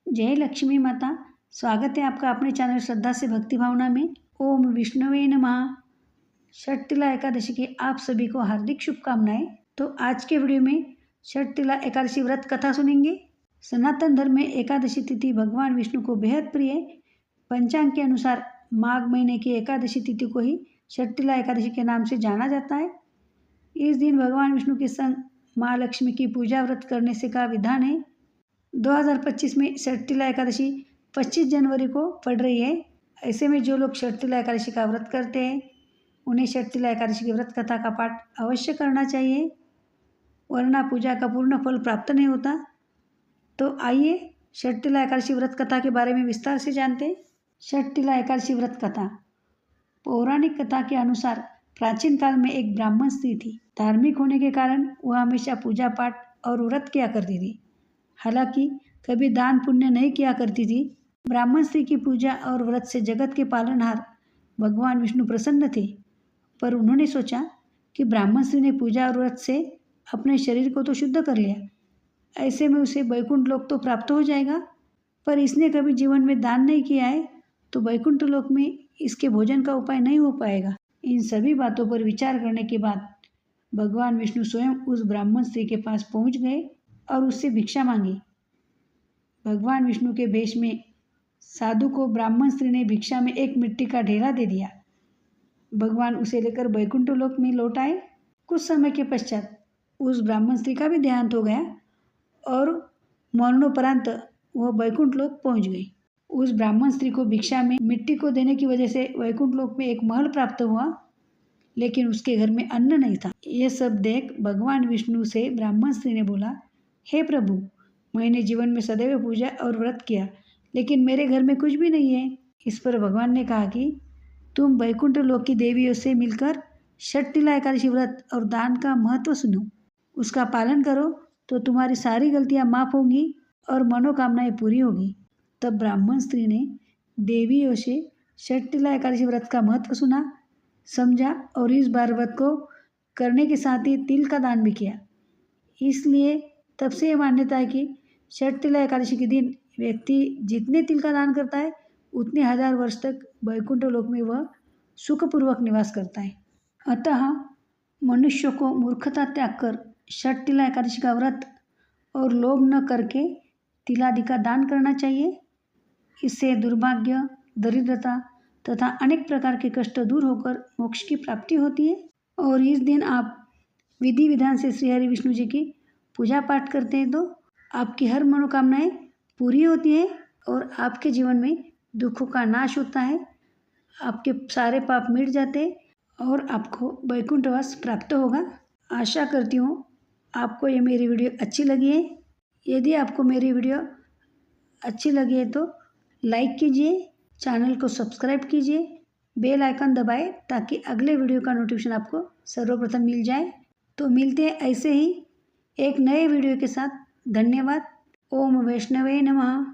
जय लक्ष्मी माता। स्वागत है आपका अपने चैनल श्रद्धा से भक्ति भावना में। ओम विष्णुवे नमः। छठ तिला एकादशी की आप सभी को हार्दिक शुभकामनाएं। तो आज के वीडियो में छठ तिला एकादशी व्रत कथा सुनेंगे। सनातन धर्म में एकादशी तिथि भगवान विष्णु को बेहद प्रिय है। पंचांग के अनुसार माघ महीने की एकादशी तिथि को ही छठ तिला एकादशी के नाम से जाना जाता है। इस दिन भगवान विष्णु के संग माँ लक्ष्मी की पूजा व्रत करने से का विधान है। 2025 में छठ तिला एकादशी 25 जनवरी को पड़ रही है। ऐसे में जो लोग छठ तिला एकादशी का व्रत करते हैं उन्हें छठ तिला एकादशी की व्रत कथा का पाठ अवश्य करना चाहिए, वरना पूजा का पूर्ण फल प्राप्त नहीं होता। तो आइए छठ तिला एकादशी व्रत कथा के बारे में विस्तार से जानते हैं। छठ तिला एकादशी व्रत कथा। पौराणिक कथा के अनुसार प्राचीन काल में एक ब्राह्मण स्त्री थी। धार्मिक होने के कारण वह हमेशा पूजा पाठ और व्रत किया करती थी, हालांकि कभी दान पुण्य नहीं किया करती थी। ब्राह्मण स्त्री की पूजा और व्रत से जगत के पालनहार भगवान विष्णु प्रसन्न थे, पर उन्होंने सोचा कि ब्राह्मण स्त्री ने पूजा और व्रत से अपने शरीर को तो शुद्ध कर लिया, ऐसे में उसे वैकुंठ लोक तो प्राप्त हो जाएगा, पर इसने कभी जीवन में दान नहीं किया है तो वैकुंठ लोक में इसके भोजन का उपाय नहीं हो पाएगा। इन सभी बातों पर विचार करने के बाद भगवान विष्णु स्वयं उस ब्राह्मण स्त्री के पास पहुंच गए और उससे भिक्षा मांगी। भगवान विष्णु के भेष में साधु को ब्राह्मण स्त्री ने भिक्षा में एक मिट्टी का ढेला दे दिया। भगवान उसे लेकर वैकुंठ लोक में लौट आए। कुछ समय के पश्चात उस ब्राह्मण स्त्री का भी देहांत हो गया और मरणोपरांत वह वैकुंठ लोक पहुंच गई। उस ब्राह्मण स्त्री को भिक्षा में मिट्टी को देने की वजह से वैकुंठ लोक में एक महल प्राप्त हुआ, लेकिन उसके घर में अन्न नहीं था। यह सब देख भगवान विष्णु से ब्राह्मण स्त्री ने बोला, हे प्रभु, मैंने जीवन में सदैव पूजा और व्रत किया, लेकिन मेरे घर में कुछ भी नहीं है। इस पर भगवान ने कहा कि तुम वैकुंठ लोक की देवियों से मिलकर छठ तिला एकादशी व्रत और दान का महत्व सुनो, उसका पालन करो तो तुम्हारी सारी गलतियां माफ होंगी और मनोकामनाएं पूरी होगी। तब ब्राह्मण स्त्री ने देवियों से छठ तिला एकादशी व्रत का महत्व सुना, समझा और इस बार व्रत को करने के साथ ही तिल का दान भी किया। इसलिए तब से यह मान्यता है कि छठ तिला एकादशी के दिन व्यक्ति जितने तिल का दान करता है उतने 1000 वर्ष तक वैकुंठ लोक में वह सुखपूर्वक निवास करता है। अतः मनुष्य को मूर्खता त्याग कर छठ तिला एकादशी का व्रत और लोभ न करके तिलादि का दान करना चाहिए। इससे दुर्भाग्य, दरिद्रता तथा अनेक प्रकार के कष्ट दूर होकर मोक्ष की प्राप्ति होती है। और इस दिन आप विधि विधान से श्री हरि विष्णु जी की पूजा पाठ करते हैं तो आपकी हर मनोकामनाएं पूरी होती है और आपके जीवन में दुखों का नाश होता है, आपके सारे पाप मिट जाते हैं और आपको वैकुंठवास प्राप्त होगा। आशा करती हूँ आपको ये मेरी वीडियो अच्छी लगी है। यदि आपको मेरी वीडियो अच्छी लगी है तो लाइक कीजिए, चैनल को सब्सक्राइब कीजिए, बेल आइकन दबाएं ताकि अगले वीडियो का नोटिफिकेशन आपको सर्वप्रथम मिल जाए। तो मिलते हैं ऐसे ही एक नए वीडियो के साथ। धन्यवाद। ओम वैष्णवे नमः।